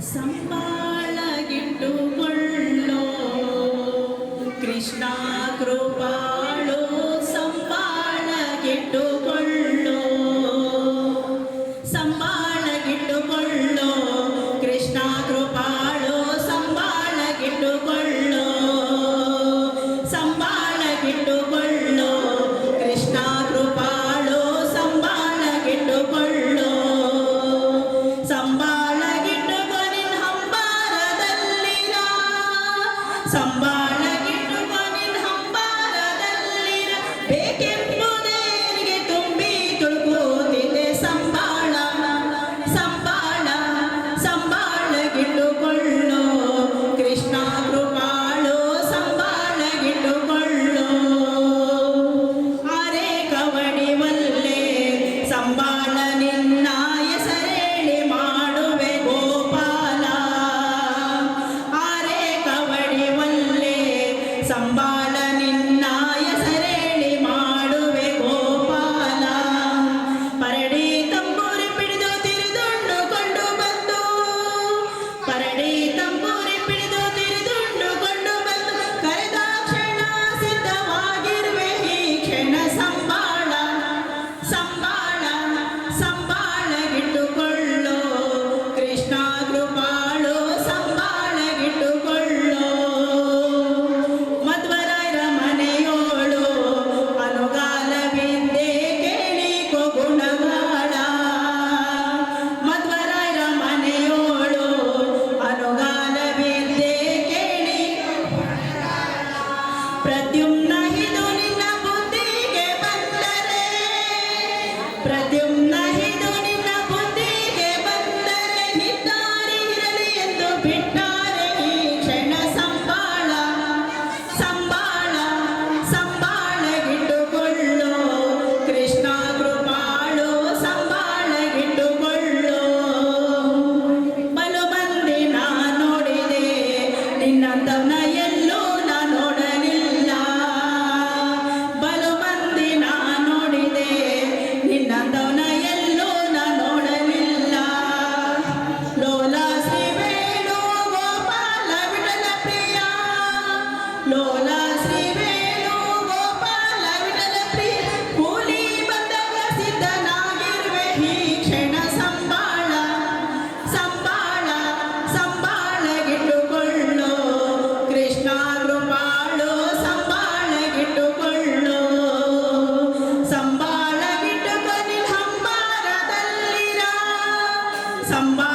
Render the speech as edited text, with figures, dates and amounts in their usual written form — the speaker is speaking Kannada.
ಸಂಬಾಳಗಿಟ್ಟುಕೊಳ್ಳೋ ಕೃಷ್ಣ ಕೃಪಾಳು ಸಂಬಾಳಗಿಟ್ಟುಕೊಳ್ಳೋ ಸಂಬಾಳಗಿಟ್ಟುಕೊಳ್ಳೋ ಕೃಷ್ಣ ಕೃಪಾಳು ಸಂಬಾಳಗಿಟ್ಟುಕೊಳ್ಳೋ ಸಂಬಾಳಗಿಟ್ಟುಕೊಳ್ಳೋ ಕೃಷ್ಣ ಕೃಪಾಳು ಸಂಬಾಳಗಿಟ್ಟುಕೊಳ್ಳೋ ಸಂಬಾಳಗಿಟ್ಟುಕೊಂಡಿನ ಹಂಬಾರದಲ್ಲಿರ ಬೇಕೆಂಬುದೇ ನಿನಗೆ ತುಂಬಿ ತುಳುಕುತ್ತಿದೆ ಸಂಬಾಳ ಸಂಬಾಳ ಸಂಬಾಳಗಿಟ್ಟುಕೊಳ್ಳೋ ಕೃಷ್ಣ ಕೃಪಾಳು ಸಂಬಾಳಗಿಟ್ಟುಕೊಳ್ಳೋ ಅರೆ ಕವಡಿ ವಲ್ಲೆ ಸಂಬಾಳ ನಿನ್ನ ಹೆಸರೇಳಿ ಮಾಡುವೆ ಗೋಪಾಲ ಸಂಬಾಳ ನಿನ್ನ ಹೆಸರೇಳಿ ಮಾಡುವೆ ಗೋಪಾಲ ಪರಡಿ ತಂಬೂರಿ ಪಿಡಿದು ತಿರುದುಂಡುಕೊಂಡು ಬಂದು ಪರಡಿ ತಂಬೂರಿ ಪಿಡಿದು ತಿರುದುಂಡುಕೊಂಡು ಬಂದು ಕರೆದ ಕ್ಷಣ ಸಿದ್ಧವಾಗಿರುವೆ ಈ ಕ್ಷಣ ಸಂಬಾಳ ಸಂಬಾಳ ಸಂಬಾಳಗಿಟ್ಟುಕೊಳ್ಳೋ ಕೃಷ್ಣ ಕೃಪಾಳು ಸಂಬಾಳಗಿಟ್ಟುಕೊಳ್ಳೋ ಗುಣಗಾಡ ಮಧ್ವರಾಯರ ಮನೆಯೋಳು ಅನುಗಾಲ ವಿದ್ಯೆ ಕೇಳಿ ಪ್ರದ್ಯುಮ್ನ ಇದು ನಿನ್ನ ಬುದ್ಧಿಗೆ ಬಂದರೆ ಪ್ರದ್ಯುಮ್ನ ಇದು ನಿನ್ನ ಬುದ್ಧಿಗೆ ಬಂದರೆ ನಿದ್ದಾರೆ ಇರಲಿ ಎಂದು ಬಿಟ್ಟಾರೆ ಈ ಕ್ಷಣ ಸಂಬಾಳ ಸಂಬಾಳ ಸಂಬಾಳಗಿಟ್ಟುಕೊಳ್ಳೋ ಕೃಷ್ಣ ಕೃಪಾಳು ಸಂಬಾಳಗಿಟ್ಟುಕೊಳ್ಳೋ ಬಲು ಮಂದಿ ನಾ ನೋಡಿದೆ ನಿನ್ನಂತವನ ಎಲ್ಲೂ ನಾ ನೋಡಲಿಲ್ಲ ಬಲು ಮಂದಿ ನಾ ನೋಡಿದೆ ನಿನ್ನಂತವನ ಎಲ್ಲೂ ನಾ ನೋಡಲಿಲ್ಲ ಲೋಲ ಶ್ರೀ ವೇಣು ಗೋಪಾಲ ವಿಠಲ ಪ್ರಿಯ ಲೋಲ ಶ್ರೀ ವೇಣು ಗೋಪಾಲ ವಿಠಲ ಪ್ರಿಯ ಕೂಲಿ ಬಂದಾಗ ಸಿದ್ಧನಾಗಿರುವೆ ಈ ಕ್ಷಣ ಸಂಬಾಳ ಸಂಬಾಳ ಸಂಬಾಳಗಿಟ್ಟುಕೊಳ್ಳೋ ಕೃಷ್ಣ ಕೃಪಾಳು ಸಂಬಾಳಗಿಟ್ಟುಕೊಳ್ಳೋ ಸಂಬಾಳಗಿಟ್ಟುಕೊಂಡಿನ ಹಂಬಾರದಲ್ಲಿರ ಸಂಬಾಳ